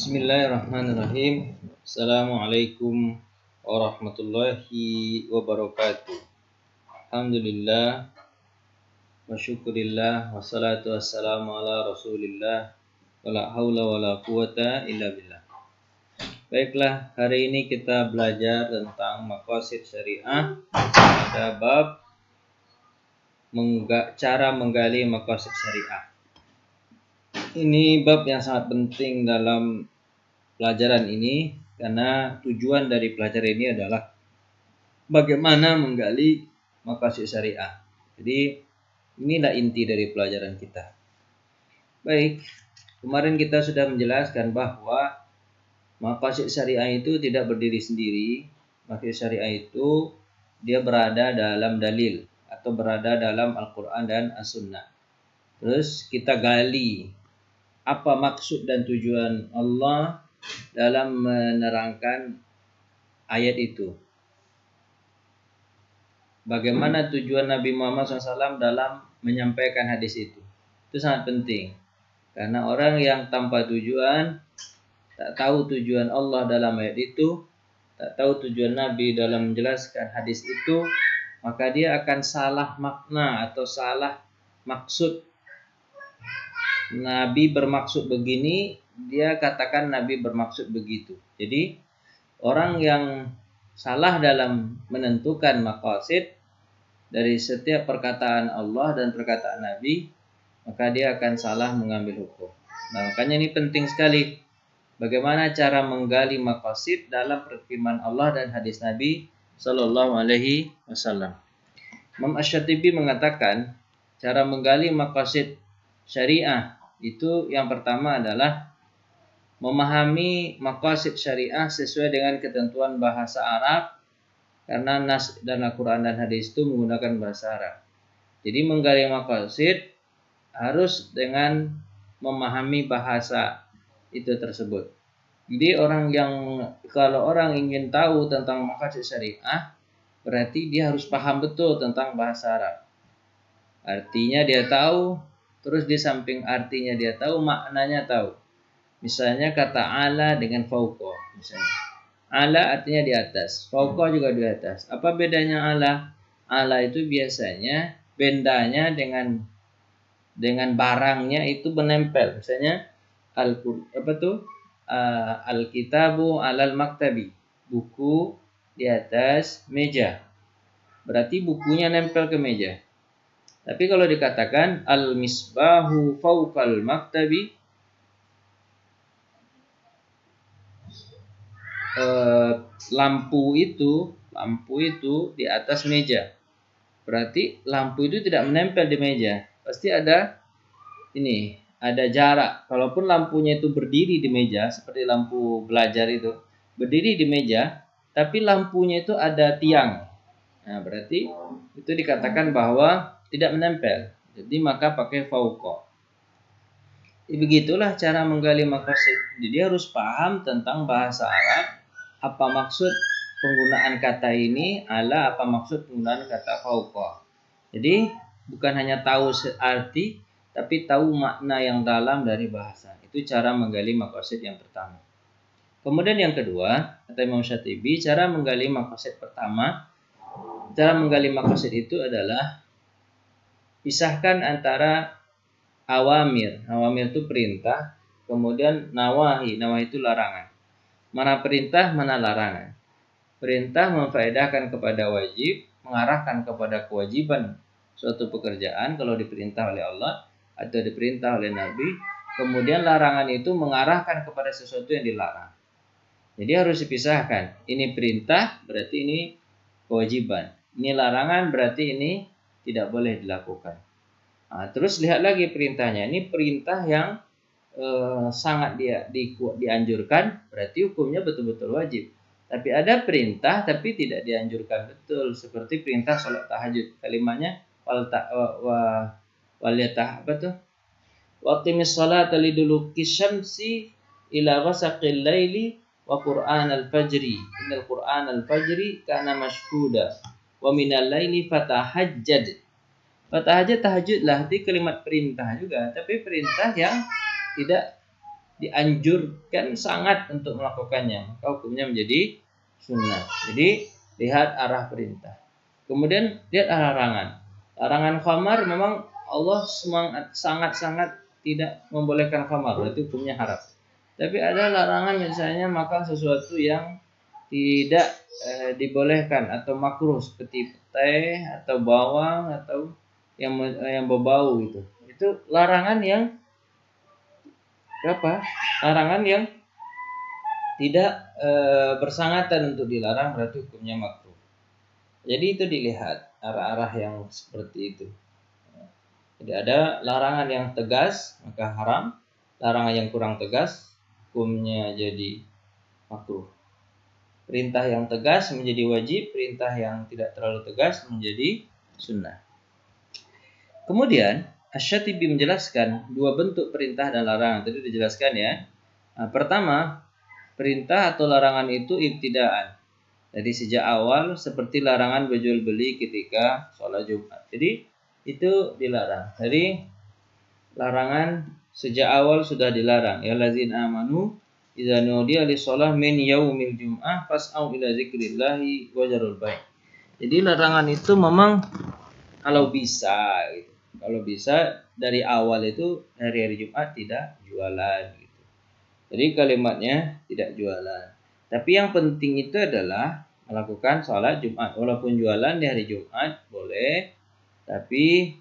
Bismillahirrahmanirrahim. Assalamualaikum warahmatullahi wabarakatuh. Alhamdulillah wa syukurillah wassalatu wassalamu ala rasulillah wala haula wala quwata illa billah. Baiklah, hari ini kita belajar tentang maqasid syariah pada bab cara menggali maqasid syariah. Ini bab yang sangat penting dalam pelajaran ini karena tujuan dari pelajaran ini adalah bagaimana menggali maqasid syariah. Jadi inilah inti dari pelajaran kita. Baik, kemarin kita sudah menjelaskan bahwa maqasid syariah itu tidak berdiri sendiri. Maqasid syariah itu dia berada dalam dalil atau berada dalam Al-Quran dan As-Sunnah. Terus kita gali apa maksud dan tujuan Allah dalam menerangkan ayat itu. Bagaimana tujuan Nabi Muhammad SAW dalam menyampaikan hadis itu. Itu sangat penting. Karena orang yang tanpa tujuan, tak tahu tujuan Allah dalam ayat itu, tak tahu tujuan Nabi dalam menjelaskan hadis itu, maka dia akan salah makna atau salah maksud. Nabi bermaksud begini, dia katakan Nabi bermaksud begitu. Jadi orang yang salah dalam menentukan maqasid dari setiap perkataan Allah dan perkataan Nabi, maka dia akan salah mengambil hukum. Nah, makanya ini penting sekali. Bagaimana cara menggali maqasid dalam firman Allah dan hadis Nabi Sallallahu Alaihi Wasallam. Imam Asy-Syatibi mengatakan cara menggali maqasid syariah itu yang pertama adalah memahami maqasid syariah sesuai dengan ketentuan bahasa Arab, karena nas dan Al-Quran dan hadis itu menggunakan bahasa Arab. Jadi menggali maqasid harus dengan memahami bahasa itu tersebut. Jadi kalau orang ingin tahu tentang maqasid syariah, berarti dia harus paham betul tentang bahasa Arab. Artinya dia tahu, terus di samping artinya dia tahu, maknanya tahu. Misalnya kata ala dengan fauqa, misalnya. Ala artinya di atas, fauqa juga di atas. Apa bedanya ala? Ala itu biasanya bendanya dengan barangnya itu menempel. Misalnya al-kitabu alal maktabi, buku di atas meja. Berarti bukunya nempel ke meja. Tapi kalau dikatakan al-misbahu fawqal maktabi, lampu itu di atas meja. Berarti lampu itu tidak menempel di meja. Pasti ada jarak. Kalaupun lampunya itu berdiri di meja, seperti lampu belajar itu, berdiri di meja, tapi lampunya itu ada tiang. Nah, berarti itu dikatakan bahwa tidak menempel. Jadi maka pakai fauqa. Begitulah cara menggali maqasid. Jadi harus paham tentang bahasa Arab, apa maksud penggunaan kata ini, ala apa maksud penggunaan kata fauqa. Jadi bukan hanya tahu arti, tapi tahu makna yang dalam dari bahasa. Itu cara menggali maqasid yang pertama. Kemudian yang kedua, kata Imam Syatibi, cara menggali maqasid pertama, cara menggali maqasid itu adalah pisahkan antara awamir. Awamir itu perintah, kemudian nawahi. Nawahi itu larangan. Mana perintah, mana larangan. Perintah memfaedahkan kepada wajib, mengarahkan kepada kewajiban suatu pekerjaan kalau diperintah oleh Allah atau diperintah oleh Nabi. Kemudian larangan itu mengarahkan kepada sesuatu yang dilarang. Jadi harus dipisahkan. Ini perintah, berarti ini kewajiban. Ini larangan, berarti ini tidak boleh dilakukan. Nah, terus lihat lagi perintahnya. Ini perintah yang sangat dianjurkan, berarti hukumnya betul-betul wajib. Tapi ada perintah tapi tidak dianjurkan betul, seperti perintah sholat tahajud. Kalimatnya waqimis sholata liduluki syamsi ila ghasaqil laili wa qur'an al-fajri. Innal qur'an al-fajri kana mashhuda wa minal laili fatahajjad. Fatahajjad, tahajudlah, itu kalimat perintah juga, tapi perintah yang tidak dianjurkan sangat untuk melakukannya, maka hukumnya menjadi sunnah. Jadi lihat arah perintah. Kemudian lihat arah larangan. Larangan khamar memang Allah sangat-sangat tidak membolehkan khamar, berarti hukumnya haram. Tapi ada larangan misalnya makan sesuatu yang tidak dibolehkan atau makruh seperti teh atau bawang atau yang berbau gitu. Itu larangan yang apa? Larangan yang tidak bersangatan untuk dilarang, berarti hukumnya makruh. Jadi itu dilihat arah-arah yang seperti itu. Jadi ada larangan yang tegas maka haram, larangan yang kurang tegas hukumnya jadi makruh. Perintah yang tegas menjadi wajib, perintah yang tidak terlalu tegas menjadi sunnah. Kemudian Asy-Syatibi menjelaskan dua bentuk perintah dan larangan. Tadi dijelaskan ya. Nah, pertama, perintah atau larangan itu ibtidaan. Jadi sejak awal seperti larangan berjual beli ketika sholat Jumat. Jadi itu dilarang. Jadi larangan sejak awal sudah dilarang. Ya ladzina amanu idza nudiya lis-shalah min yaumil jum'ah fas'au ila dzikrillahi wa dzarul bai'. Jadi larangan itu memang kalau bisa gitu. Kalau bisa dari awal itu hari-hari Jumat tidak jualan gitu. Jadi kalimatnya tidak jualan. Tapi yang penting itu adalah melakukan sholat Jumat. Walaupun jualan di hari Jumat boleh, tapi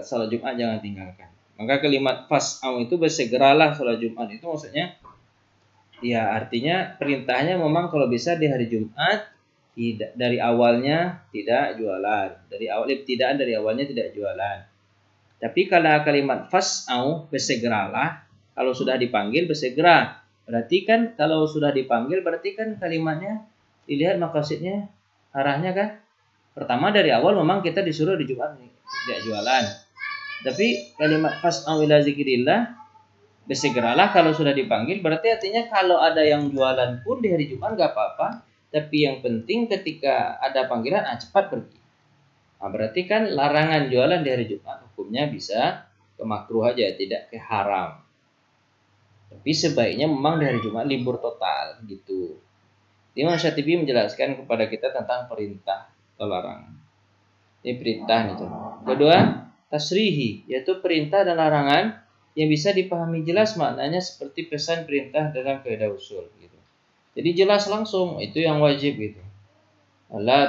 sholat Jumat jangan tinggalkan. Maka kalimat fas'au itu bersegeralah sholat Jumat itu maksudnya ya artinya perintahnya memang kalau bisa di hari Jumat tidak dari awalnya tidak jualan. Dari awalnya tidak jualan. Tapi kalau kalimat fas'au bersegeralah, kalau sudah dipanggil bersegera. Berarti kan kalau sudah dipanggil berarti kan kalimatnya dilihat maksudnya arahnya kan. Pertama dari awal memang kita disuruh di Jumat tidak jualan. Tapi kalimat fas'au ila zikrillah bersegeralah kalau sudah dipanggil berarti artinya kalau ada yang jualan pun di hari Jumat enggak apa-apa. Tapi yang penting ketika ada panggilan cepat pergi. Nah, berarti kan larangan jualan di hari Jumat hukumnya bisa ke makruh aja, tidak ke haram. Tapi sebaiknya memang di hari Jumat libur total gitu. Imam Syatibi menjelaskan kepada kita tentang perintah atau larangan. Ini perintah itu. Kedua, tasrihi, yaitu perintah dan larangan yang bisa dipahami jelas maknanya seperti pesan perintah dalam kaidah usul gitu. Jadi jelas langsung itu yang wajib gitu. La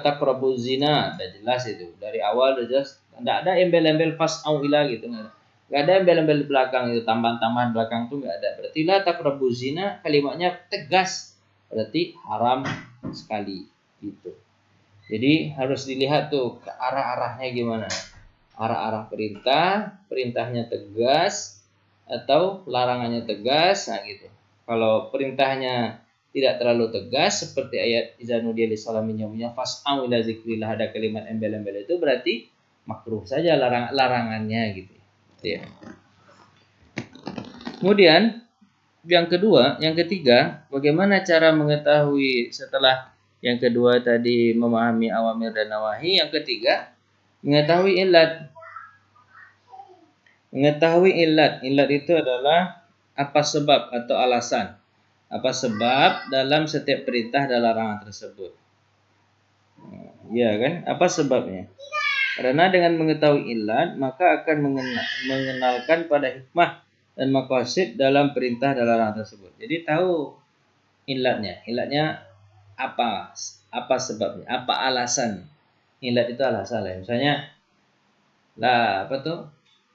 taqrabu zina, udah jelas itu. Dari awal udah jelas. Enggak ada embel-embel fas'au ila gitu. Enggak ada embel-embel di belakang itu, tambahan-tambahan belakang tuh enggak ada. Berarti la taqrabu zina kalimatnya tegas. Berarti haram sekali gitu. Jadi harus dilihat tuh ke arah-arahnya gimana. Arah-arah perintahnya tegas atau larangannya tegas, nah gitu. Kalau perintahnya tidak terlalu tegas seperti ayat izanudiya lis-salamin yaumnya fas'au ila zikrillah ada kalimat embel-embel itu berarti makruh saja larangannya gitu ya. Kemudian yang ketiga, bagaimana cara mengetahui setelah yang kedua tadi memahami awamir dan nawahi, yang ketiga mengetahui illat. Mengetahui illat. Illat itu adalah apa sebab atau alasan. Apa sebab dalam setiap perintah dan larangan tersebut. Ya kan? Apa sebabnya? Karena dengan mengetahui illat, maka akan mengenalkan pada hikmah dan maqasid dalam perintah dan larangan tersebut. Jadi tahu illatnya. Illatnya apa? Apa sebabnya? Apa alasan? Illat itu alasan lah. Misalnya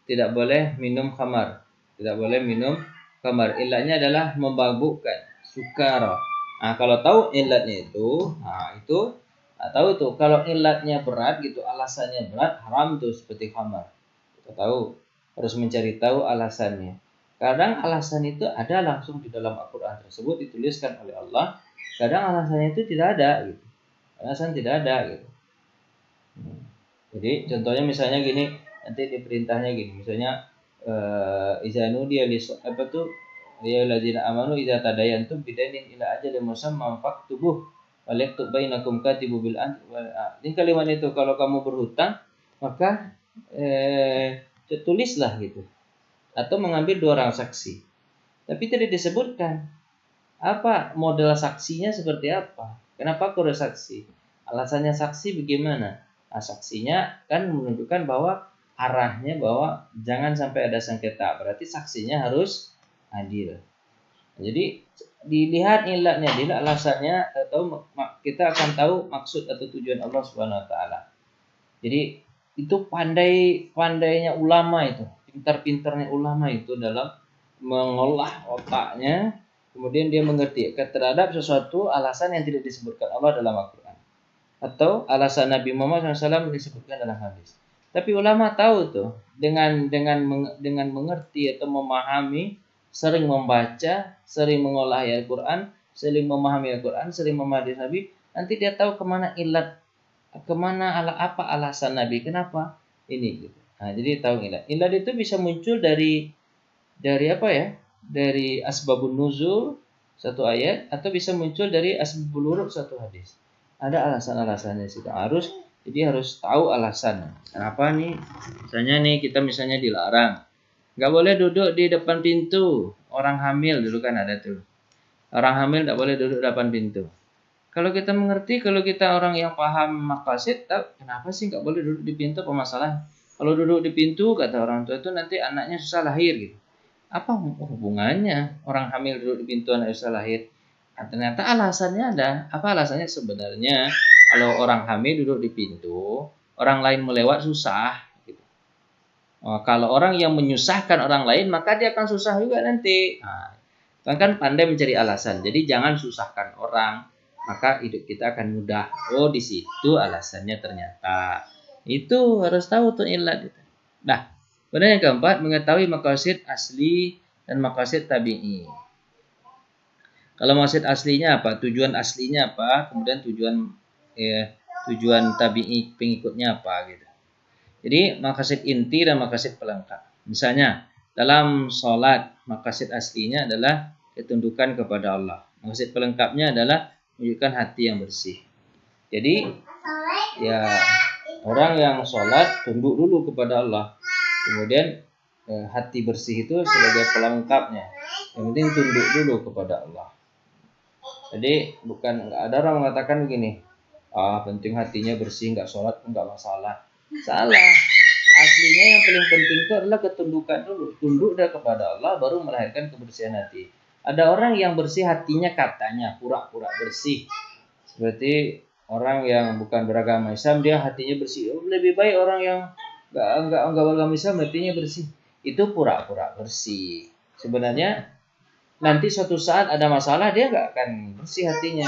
tidak boleh minum khamar. Tidak boleh minum khamar. Illatnya adalah memabukkan, sukara. Nah, kalau tahu illatnya itu, tahu tuh kalau illatnya berat gitu, alasannya berat, haram tuh seperti khamar. Kita tahu, harus mencari tahu alasannya. Kadang alasan itu ada langsung di dalam Al-Qur'an tersebut dituliskan oleh Allah. Kadang alasannya itu tidak ada gitu. Alasan tidak ada gitu. Jadi contohnya misalnya gini, nanti di perintahnya gini, misalnya izanu dia ya ladzina amanu idza tadayantum bidainin ila ajalin musamma faktubuh walaktub bainakum katibu bil adl. Ini kalimat itu kalau kamu berhutang maka tulislah gitu, atau mengambil 2 orang saksi. Tapi tidak disebutkan apa model saksinya seperti apa. Kenapa kode saksi? Alasannya saksi bagaimana? Nah, saksinya kan menunjukkan bahwa arahnya bahwa jangan sampai ada sengketa. Berarti saksinya harus adil. Jadi dilihat ilatnya, dilihat alasannya, atau kita akan tahu maksud atau tujuan Allah Subhanahu wa taala. Jadi itu pandainya ulama itu, pintar-pintarnya ulama itu dalam mengolah otaknya, kemudian dia mengerti terhadap sesuatu alasan yang tidak disebutkan Allah dalam Al-Quran, atau alasan Nabi Muhammad SAW disebutkan dalam hadis. Tapi ulama tahu tuh dengan mengerti atau memahami, sering membaca, sering mengolah ayat Al-Quran, sering memahami Al-Quran, sering memahami hadis Nabi, nanti dia tahu kemana apa alasan Nabi, kenapa ini gitu. Nah, jadi tahu ilat. Ilat itu bisa muncul dari apa ya? Dari asbabun nuzul satu ayat, atau bisa muncul dari asbabul wurud satu hadis. Ada alasan-alasannya sih. Jadi harus tahu alasan. Kenapa nih? Misalnya dilarang. Nggak boleh duduk di depan pintu. Orang hamil dulu kan ada tuh. Orang hamil nggak boleh duduk di depan pintu. Kalau kita mengerti, kalau kita orang yang paham maqasid, kenapa sih nggak boleh duduk di pintu, apa masalah? Kalau duduk di pintu, kata orang tua itu nanti anaknya susah lahir gitu. Apa hubungannya orang hamil duduk di pintu, anak susah lahir? Nah, ternyata alasannya ada. Apa alasannya sebenarnya? Kalau orang hamil duduk di pintu, orang lain melewat susah. Gitu. Kalau orang yang menyusahkan orang lain, maka dia akan susah juga nanti. Nah, kan pandai mencari alasan. Jadi jangan susahkan orang, maka hidup kita akan mudah. Oh, di situ alasannya ternyata. Itu harus tahu tuh ilat itu. Nah, kemudian yang keempat, mengetahui maqasid asli dan maqasid tabi'i. Kalau maqasid aslinya apa? Tujuan aslinya apa? Kemudian tujuan tabi'i pengikutnya apa gitu. Jadi maqasid inti dan maqasid pelengkap. Misalnya dalam sholat, maqasid aslinya adalah ketundukan kepada Allah. Maqasid pelengkapnya adalah menunjukkan hati yang bersih. Jadi ya orang yang sholat tunduk dulu kepada Allah. Kemudian hati bersih itu sebagai pelengkapnya. Yang penting tunduk dulu kepada Allah. Jadi bukan, ada orang mengatakan begini, penting hatinya bersih, nggak sholat pun nggak masalah. Salah. Aslinya yang paling penting itu adalah ketundukan dulu. Tunduk dah kepada Allah baru melahirkan kebersihan hati. Ada orang yang bersih hatinya katanya pura-pura bersih. Seperti orang yang bukan beragama Islam, dia hatinya bersih. Lebih baik orang yang enggak beragama Islam hatinya bersih. Itu pura-pura bersih. Sebenarnya nanti suatu saat ada masalah dia enggak akan bersih hatinya.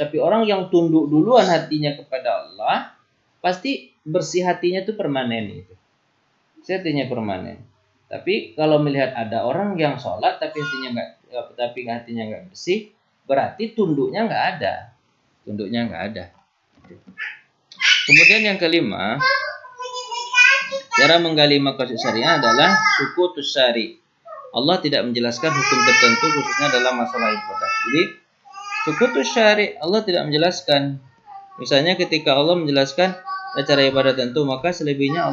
Tapi orang yang tunduk duluan hatinya kepada Allah, pasti bersih hatinya itu permanen itu. Hatinya permanen. Tapi kalau melihat ada orang yang sholat tapi hatinya enggak bersih, berarti tunduknya enggak ada. Kemudian yang kelima, cara menggali maqasid syariah adalah sukutus syari. Allah tidak menjelaskan hukum tertentu khususnya dalam masalah ibadah. Jadi sukutus syari, Allah tidak menjelaskan. Misalnya ketika Allah menjelaskan cara ibadah tertentu, maka selebihnya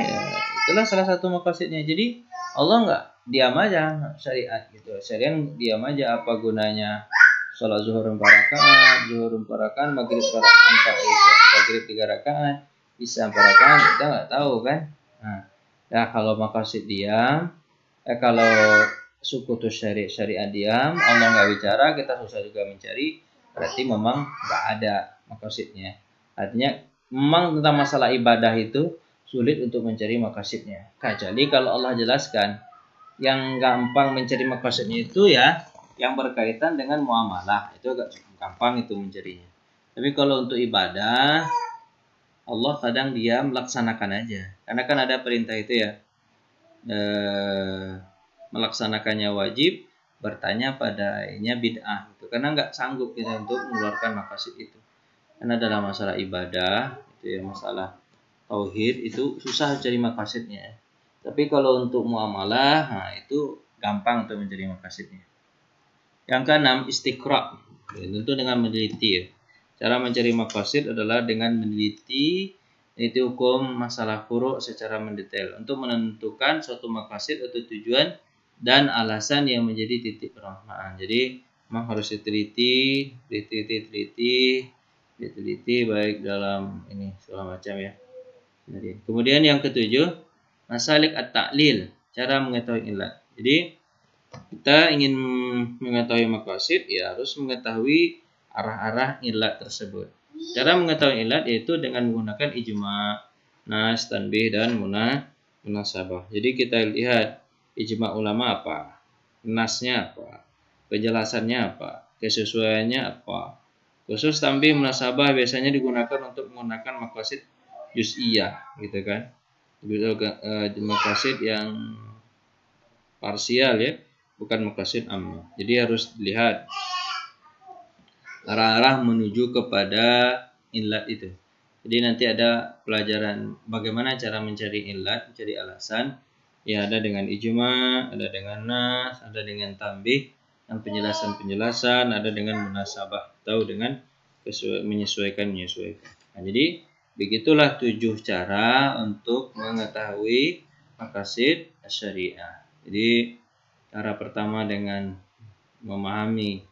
ya, itulah salah satu maqasidnya. Jadi Allah enggak diam aja syariat gitu. Syariat diam aja, apa gunanya sholat zuhur 4 rakaat, maghrib 4 rakaat, maghrib 3 rakaat, isya 4 rakaat, kita nggak tahu kan. Nah, kalau maqasid diam, kalau sukutus syariat diam, Allah nggak bicara, kita susah juga mencari, berarti memang nggak ada maqasidnya. Artinya memang tentang masalah ibadah itu sulit untuk mencari maqasidnya. Kecuali kalau Allah jelaskan, yang gampang mencari maqasidnya itu ya yang berkaitan dengan muamalah, itu agak gampang itu mencarinya. Tapi kalau untuk ibadah, Allah kadang dia melaksanakan aja. Karena kan ada perintah itu ya, melaksanakannya wajib, bertanya padanya bid'ah. Itu karena nggak sanggup kita untuk mengeluarkan maqasid itu. Karena dalam masalah ibadah, itu ya masalah tauhid, itu susah cari maqasidnya. Tapi kalau untuk muamalah, nah itu gampang untuk mencari maqasidnya. Yang keenam, istiqra'. Tentu dengan meneliti ya. Cara mencari maqasid adalah dengan meneliti Itu hukum masalah furu' secara mendetail untuk menentukan suatu maqasid atau tujuan dan alasan yang menjadi titik permaknaan. Jadi memang harus diteliti baik dalam ini segala macam ya. Jadi, kemudian yang ketujuh, masalik at-ta'lil, cara mengetahui ilat. Jadi kita ingin mengetahui maqasid ya harus mengetahui arah-arah ilat tersebut. Cara mengetahui ilat yaitu dengan menggunakan ijma, nas, tanbih, dan munasabah. Jadi kita lihat ijma ulama apa, nasnya apa, penjelasannya apa, kesesuaiannya apa. Khusus tanbih munasabah biasanya digunakan untuk menggunakan maqasid juz'iyah gitu kan. Maqasid yang parsial ya, bukan maqasid amma. Jadi harus dilihat arah-arah menuju kepada illat itu. Jadi nanti ada pelajaran bagaimana cara mencari illat, mencari alasan. Ya ada dengan ijma, ada dengan nas, ada dengan tanbih, dan penjelasan-penjelasan, ada dengan munasabah, atau dengan menyesuaikan. Nah, jadi begitulah 7 cara untuk mengetahui maqasid syariah. Jadi cara pertama dengan memahami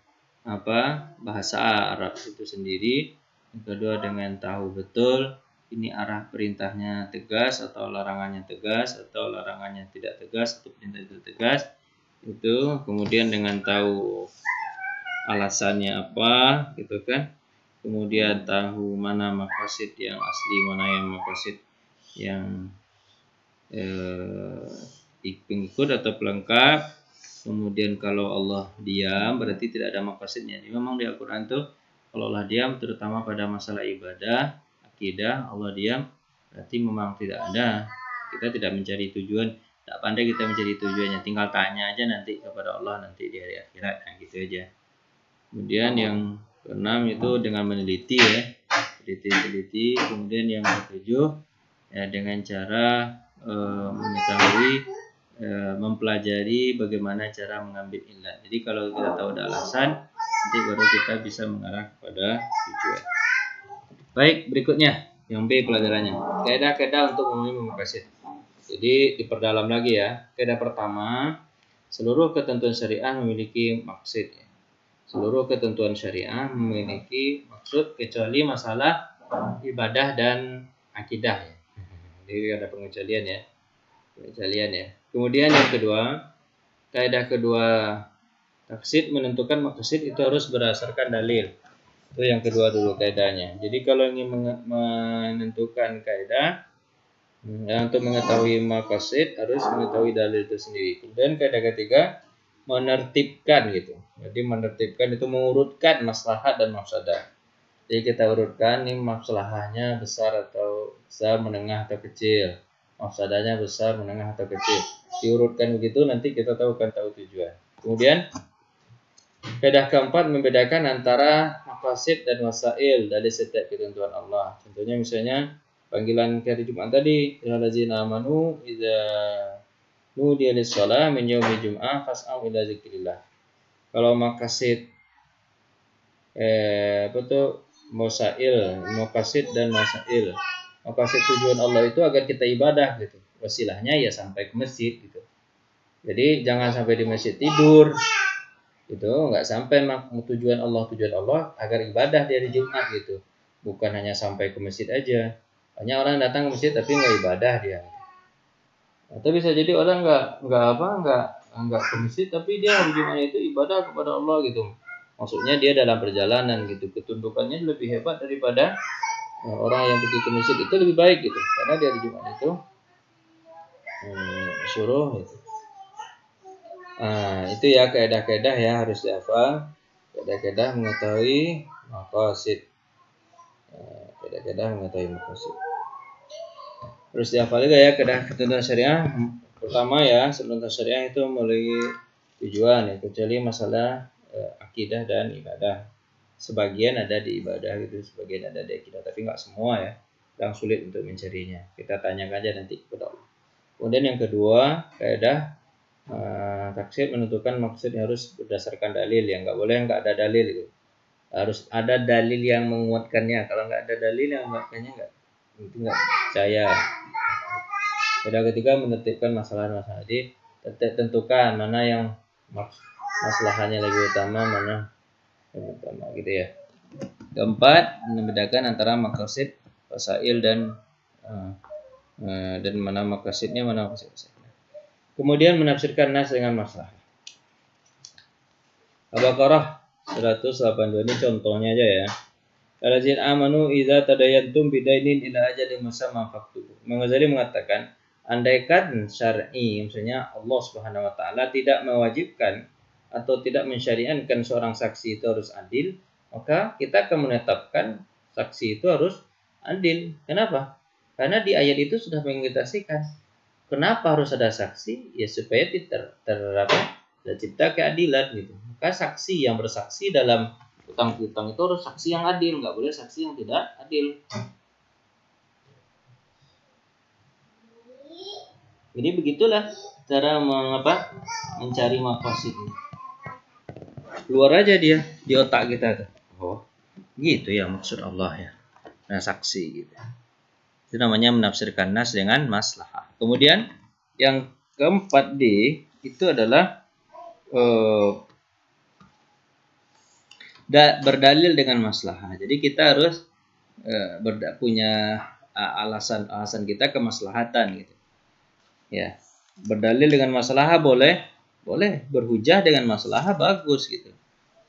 bahasa Arab itu sendiri. Yang kedua dengan tahu betul ini arah perintahnya tegas atau larangannya tegas, atau larangannya tidak tegas, atau perintah itu tegas. Itu kemudian dengan tahu alasannya apa gitu kan. Kemudian tahu mana maqasid yang asli, mana yang maqasid yang pengikut atau pelengkap. Kemudian kalau Allah diam berarti tidak ada maqasidnya. Jadi memang di Al-Quran itu kalau Allah diam terutama pada masalah ibadah, akidah, Allah diam berarti memang tidak ada. Kita tidak mencari tujuan, tidak pandai kita mencari tujuannya. Tinggal tanya aja nanti kepada Allah nanti di hari akhirat. Nah gitu aja. Kemudian yang keenam itu dengan meneliti ya. Teliti. Kemudian yang ketujuh ya dengan cara mengetahui mempelajari bagaimana cara mengambil illat. Jadi kalau kita tahu ada alasan, nanti baru kita bisa mengarah kepada tujuan. Baik, berikutnya yang B pelajarannya. Kaidah-kaidah untuk memahami maqasid. Jadi diperdalam lagi ya. Kaidah pertama, seluruh ketentuan syariah memiliki maksud. Seluruh ketentuan syariah memiliki maksud kecuali masalah ibadah dan akidah ya. Jadi ada pengecualian ya. Kemudian yang kedua, kaidah kedua, taksid menentukan maqasid itu harus berdasarkan dalil. Itu yang kedua dulu kaidahnya. Jadi kalau ingin menentukan kaidah untuk mengetahui maqasid harus mengetahui dalil itu sendiri. Kemudian kaidah ketiga, menertibkan gitu. Jadi menertibkan itu mengurutkan maslahat dan mafsadah. Jadi kita urutkan ini masalahnya besar atau besar, menengah atau kecil. Mafsadahnya besar, menengah atau kecil. Diurutkan begitu nanti kita tahu tujuan. Kemudian kaidah keempat membedakan antara maqasid dan wasail dari setiap ketentuan Allah. Contohnya misalnya panggilan hari Jumat tadi, ya allazina amanu idza nudiya lis-shalah min yaumil jum'ah fas'au ila zikrillah. Kalau maqasid maqasid dan wasail. Maqasid tujuan Allah itu agar kita ibadah gitu. Wasilahnya ya sampai ke masjid gitu. Jadi jangan sampai di masjid tidur. Itu enggak sampai tujuan Allah agar ibadah di hari Jumat gitu. Bukan hanya sampai ke masjid aja. Banyak orang datang ke masjid tapi enggak ibadah dia. Atau bisa jadi orang enggak ke masjid tapi dia hari Jumat itu ibadah kepada Allah gitu. Maksudnya dia dalam perjalanan gitu, ketundukannya lebih hebat daripada orang yang pergi ke masjid itu lebih baik gitu, karena dia di Jumat itu suruh gitu. Itu ya kaidah-kaidah ya harus dihafal. Kaidah-kaidah mengetahui maqasid. Terus dihafal juga ya kaidah ketentuan syariah. Pertama ya, ketentuan syariah itu melalui tujuan ya, kecuali masalah akidah dan ibadah. Sebagian ada di ibadah gitu, sebagian ada di akidah, tapi enggak semua ya. Yang sulit untuk mencarinya. Kita tanyakan aja nanti kepada Allah. Kemudian yang kedua, kaidah taksid menentukan maksud harus berdasarkan dalil ya, enggak boleh enggak ada dalil gitu. Harus ada dalil yang menguatkannya. Kalau enggak ada dalil yang menguatkannya enggak itu nggak percaya. Pada ketika menertibkan masalah-masalah, jadi tentukan mana yang masalahnya lebih utama, mana yang utama gitu ya. Keempat, membedakan antara maqasid, wasail dan mana maqasidnya, mana maqasid wasailnya. Kemudian menafsirkan nas dengan masalah. Al-Baqarah 182 ini contohnya aja ya. Allazina amanu idza tadayantum bidainin ila ajalin musamma faktubu. Imam Ghazali mengatakan, andaikan syar'i, maksudnya Allah Subhanahu wa taala tidak mewajibkan atau tidak mensyariatkan seorang saksi itu harus adil, maka kita akan menetapkan saksi itu harus adil. Kenapa? Karena di ayat itu sudah mengindikasikan kenapa harus ada saksi, ya supaya tercipta keadilan gitu. Maka saksi yang bersaksi dalam utang piutang itu harus saksi yang adil, nggak boleh saksi yang tidak adil. Jadi begitulah cara mencari maqasid. Keluar aja dia di otak kita tuh. Oh, gitu ya maksud Allah ya. Nah, saksi gitu. Itu namanya menafsirkan nas dengan maslahah. Kemudian yang keempat D itu adalah berdalil dengan maslahah. Jadi kita harus punya alasan kita kemaslahatan gitu. Ya, berdalil dengan maslahah boleh, berhujah dengan maslahah bagus gitu.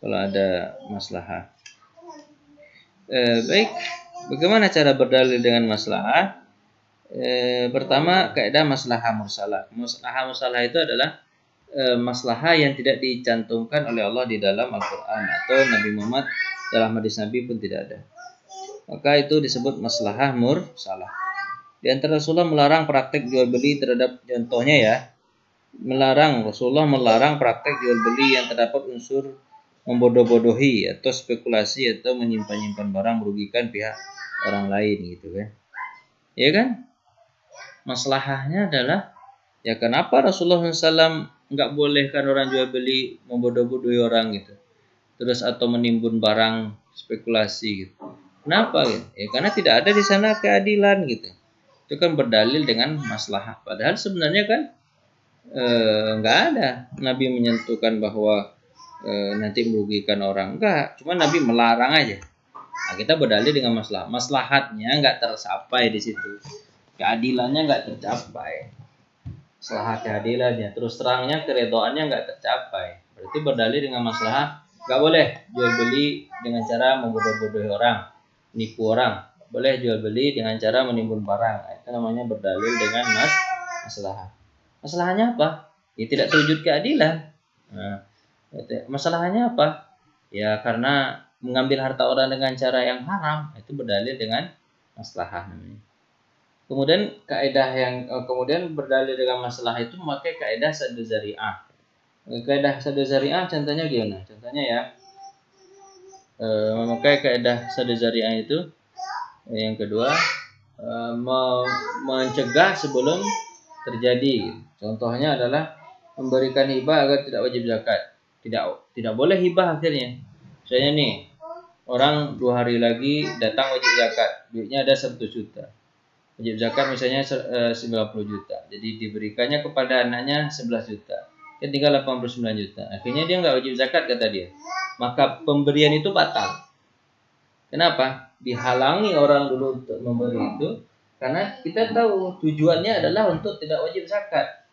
Kalau ada maslahah. Baik, bagaimana cara berdalil dengan maslahah? Pertama, kaidah maslahah mursalah. Maslahah mursalah itu adalah maslahah yang tidak dicantumkan oleh Allah di dalam Al-Quran atau Nabi Muhammad dalam hadis Nabi pun tidak ada. Maka itu disebut maslahah mursalah. Di antara Rasulullah melarang praktek jual beli terhadap, contohnya ya, Rasulullah melarang praktek jual beli yang terdapat unsur membodoh-bodohi atau spekulasi atau menyimpan-nyimpan barang merugikan pihak orang lain gitu kan. Ya kan? Maslahahnya adalah ya kenapa Rasulullah SAW nggak bolehkan orang jual beli membodoh-bodohi orang gitu, terus atau menimbun barang spekulasi gitu. Kenapa gitu? Ya karena tidak ada di sana keadilan gitu. Itu kan berdalil dengan maslahah. Padahal sebenarnya kan nggak ada Nabi menyentuhkan bahwa nanti merugikan orang, enggak. Cuma Nabi melarang aja. Nah, kita berdalil dengan maslahah. Maslahatnya nggak tercapai di situ. Keadilannya nggak tercapai. Maslahat keadilannya, terus terangnya keredoannya nggak tercapai. Berarti berdalil dengan maslahah, nggak boleh jual beli dengan cara membodoh-bodohi orang, nipu orang. Boleh jual beli dengan cara menimbun barang. Itu namanya berdalil dengan maslahah. Masalahnya apa? Ya tidak terwujud keadilan. Nah, masalahnya apa? Ya karena mengambil harta orang dengan cara yang haram, itu berdalil dengan maslahah namanya. Kemudian kaidah yang kemudian berdalil dengan masalah itu memakai kaidah saddu zari'ah. Kaidah saddu zari'ah contohnya gimana? Contohnya ya, memakai kaidah saddu zari'ah itu yang kedua mencegah sebelum terjadi. Contohnya adalah memberikan hibah agar tidak wajib zakat. Tidak boleh hibah akhirnya. Misalnya nih, orang 2 hari lagi datang wajib zakat, duitnya ada 1 juta. Wajib zakat misalnya 90 juta. Jadi diberikannya kepada anaknya 11 juta. Kan tinggal 89 juta. Akhirnya dia nggak wajib zakat kata dia. Maka pemberian itu batal. Kenapa? Dihalangi orang dulu untuk memberi itu. Karena kita tahu tujuannya adalah untuk tidak wajib zakat.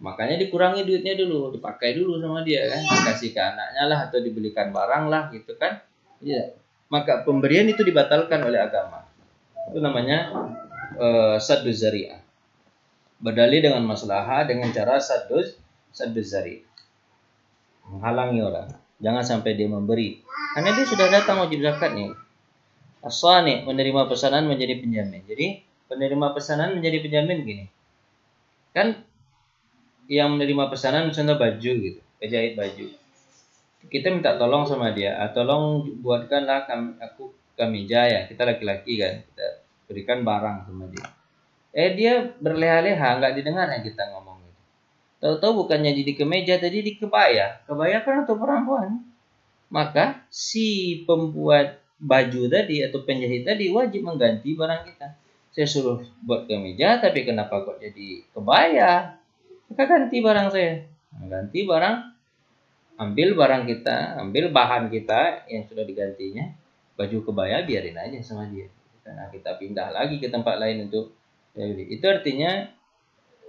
Makanya dikurangi duitnya dulu. Dipakai dulu sama dia kan. Dikasih ke anaknya lah atau dibelikan barang lah gitu kan. Ya. Maka pemberian itu dibatalkan oleh agama. Itu namanya saddu zari'ah. Berdalil dengan maslahah dengan cara saddu zari'ah. Menghalangi orang. Jangan sampai dia memberi. Karena dia sudah datang wajib zakat nih. As-sani, menerima pesanan menjadi penjamin. Jadi penerima pesanan menjadi penjamin gini. Kan yang menerima pesanan misalnya baju gitu, penjahit baju. Kita minta tolong sama dia, tolong buatkanlah aku kemeja ya. Kita laki-laki kan, kita berikan barang sama dia. Dia berleha-leha, nggak didengar yang kita ngomong itu. Tahu-tahu bukannya jadi kemeja, tadi di kebaya. Kebaya kan untuk perempuan. Maka si pembuat baju tadi atau penjahit tadi wajib mengganti barang kita. Saya suruh buat kemeja, tapi kenapa kok jadi kebaya? Maka ganti barang saya. Ganti barang, ambil barang kita, ambil bahan kita yang sudah digantinya, baju kebaya biarin aja sama dia. Nah, kita pindah lagi ke tempat lain untuk itu artinya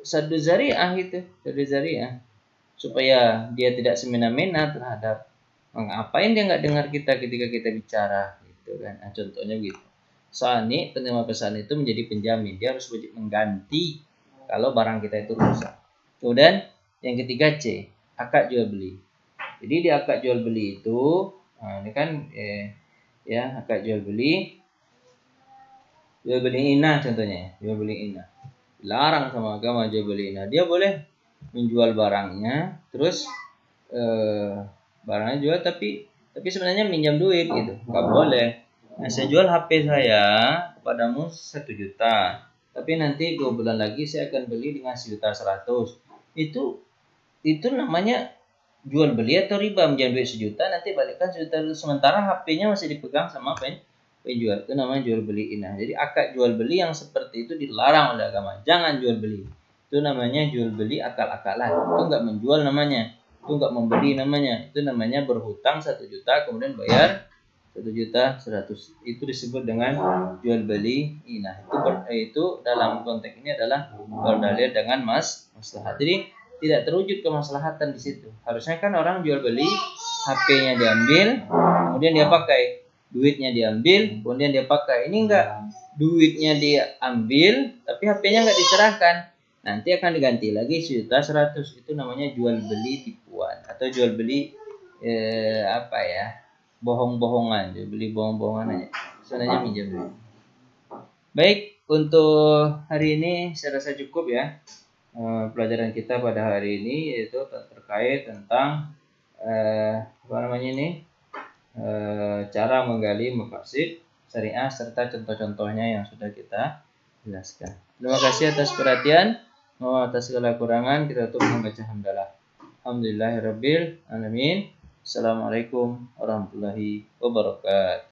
sadu zari'ah itu, sadu zari'ah. Supaya dia tidak semena-mena terhadap ngapain dia nggak dengar kita ketika kita bicara gitu kan. Nah, contohnya gitu. Sani penerima pesan itu menjadi penjamin, dia harus wajib mengganti kalau barang kita itu rusak. Kemudian yang ketiga C, akad jual beli. Jadi di akad jual beli itu, nah ini kan ya akad jual beli inah contohnya, jual beli inah. Dilarang sama agama jual beli inah. Dia boleh menjual barangnya, terus barangnya jual tapi sebenarnya minjam duit gitu, nggak boleh. Nah, saya jual HP saya kepadamu 1 juta, tapi nanti 2 bulan lagi saya akan beli dengan 1.100.000. Itu namanya jual beli atau riba? Minjam duit 1 juta, nanti balikkan 1.100.000, sementara HP-nya masih dipegang sama penjual. Itu namanya jual beli inah. Jadi akad jual beli yang seperti itu dilarang oleh agama. Jangan jual beli. Itu namanya jual beli akal-akalan. Itu nggak menjual namanya. Itu nggak membeli namanya. Itu namanya berhutang 1 juta kemudian bayar 1.100.000. Itu disebut dengan jual beli inah. Itu dalam konteks ini adalah berdalil dengan maslahat. Jadi tidak terwujud kemaslahatan di situ. Harusnya kan orang jual beli, HP-nya diambil, kemudian dia pakai. Duitnya diambil, kemudian dia pakai. Ini enggak. Duitnya dia ambil, tapi HP-nya enggak diserahkan. Nanti akan diganti lagi 1.100.000. Itu namanya jual beli tipuan atau jual beli bohong-bohongan. Jual beli bohong-bohongan aja. Sebenarnya minjam duit. Baik, untuk hari ini saya rasa cukup ya. Pelajaran kita pada hari ini yaitu terkait tentang cara menggali maqasid syariah serta contoh-contohnya yang sudah kita jelaskan. Terima kasih atas perhatian. Mohon atas segala kurangan kita tutup membaca hamdalah. Alhamdulillahirabbil alamin. Assalamualaikum warahmatullahi wabarakatuh.